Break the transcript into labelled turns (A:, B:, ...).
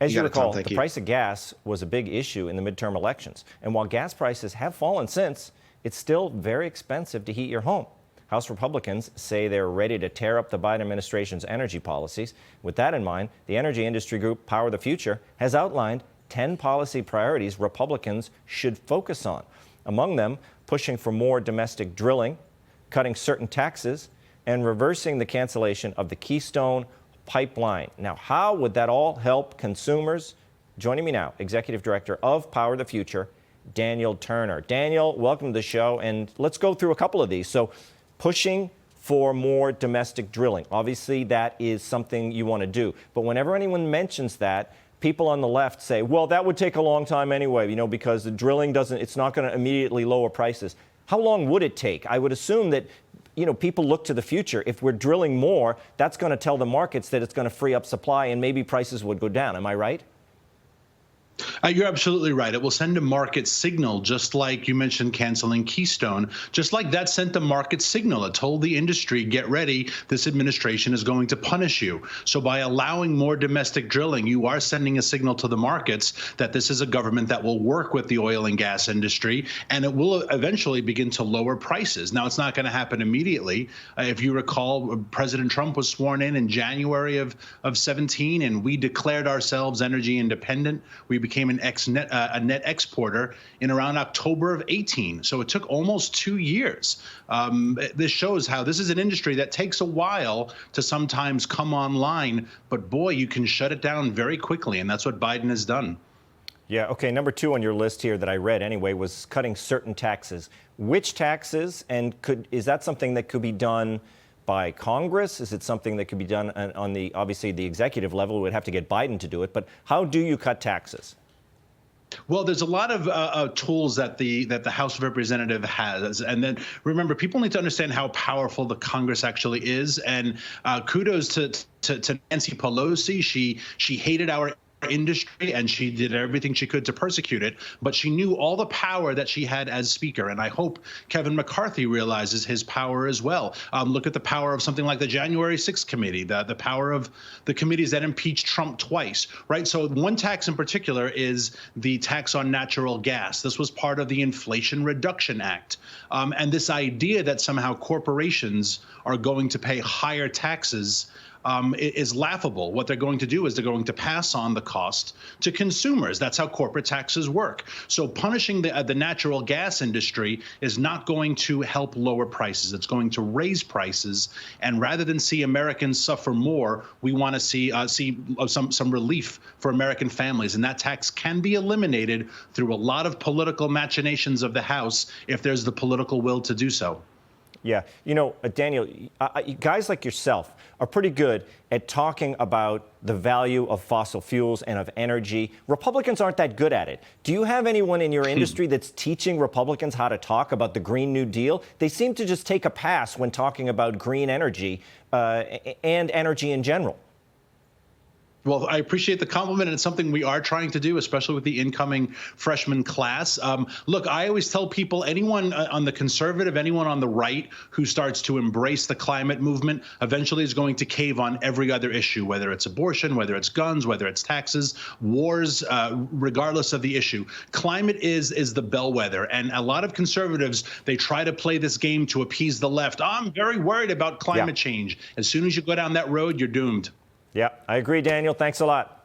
A: As you recall,
B: Tom,
A: the price of gas was a big issue in the midterm elections. And while gas prices have fallen since, it's still very expensive to heat your home. House Republicans say they're ready to tear up the Biden administration's energy policies. With that in mind, the energy industry group Power the Future has outlined 10 policy priorities Republicans should focus on. Among them, pushing for more domestic drilling, cutting certain taxes, and reversing the cancellation of the Keystone pipeline. Now, how would that all help consumers? Joining me now, Executive Director of Power the Future, Daniel Turner. Daniel, welcome to the show, and let's go through a couple of these. So, pushing for more domestic drilling. Obviously, that is something you want to do. But whenever anyone mentions that, people on the left say, well, that would take a long time anyway, because the drilling it's not going to immediately lower prices. How long would it take? I would assume that, people look to the future. If we're drilling more, that's going to tell the markets that it's going to free up supply and maybe prices would go down. Am I right?
B: You're absolutely right. It will send a market signal, just like you mentioned canceling Keystone. Just like that sent a market signal. It told the industry, get ready, this administration is going to punish you. So by allowing more domestic drilling, you are sending a signal to the markets that this is a government that will work with the oil and gas industry, and it will eventually begin to lower prices. Now, it's not going to happen immediately. If you recall, President Trump was sworn in January of 17, and we declared ourselves energy independent. We became a net exporter in around October of 18. So it took almost 2 years. This shows how this is an industry that takes a while to sometimes come online, but boy, you can shut it down very quickly, and that's what Biden has done.
A: Yeah, okay, number 2 on your list here that I read anyway was cutting certain taxes. Which taxes, and is that something that could be done by Congress? Is it something that could be done on obviously the executive level? We would have to get Biden to do it, but how do you cut taxes?
B: Well, there's a lot of tools that the House of Representatives has, and then remember, people need to understand how powerful the Congress actually is. And kudos to Nancy Pelosi. She hated our industry, and she did everything she could to persecute it, but she knew all the power that she had as Speaker, and I hope Kevin McCarthy realizes his power as well. Look at the power of something like the January 6th committee, the power of the committees that impeached Trump twice, right? So one tax in particular is the tax on natural gas. This was part of the Inflation Reduction Act, and this idea that somehow corporations are going to pay higher taxes is laughable. What they're going to do is they're going to pass on the cost to consumers. That's how corporate taxes work. So punishing the natural gas industry is not going to help lower prices. It's going to raise prices. And rather than see Americans suffer more, we want to see some relief for American families. And that tax can be eliminated through a lot of political machinations of the House if there's the political will to do so.
A: Yeah. Daniel, guys like yourself are pretty good at talking about the value of fossil fuels and of energy. Republicans aren't that good at it. Do you have anyone in your industry that's teaching Republicans how to talk about the Green New Deal? They seem to just take a pass when talking about green energy and energy in general.
B: Well, I appreciate the compliment, and it's something we are trying to do, especially with the incoming freshman class. Look, I always tell people, anyone on the conservative, anyone on the right who starts to embrace the climate movement eventually is going to cave on every other issue, whether it's abortion, whether it's guns, whether it's taxes, wars, regardless of the issue. Climate is the bellwether, and a lot of conservatives, they try to play this game to appease the left. I'm very worried about climate change. As soon as you go down that road, you're doomed.
A: Yeah, I agree, Daniel. Thanks a lot.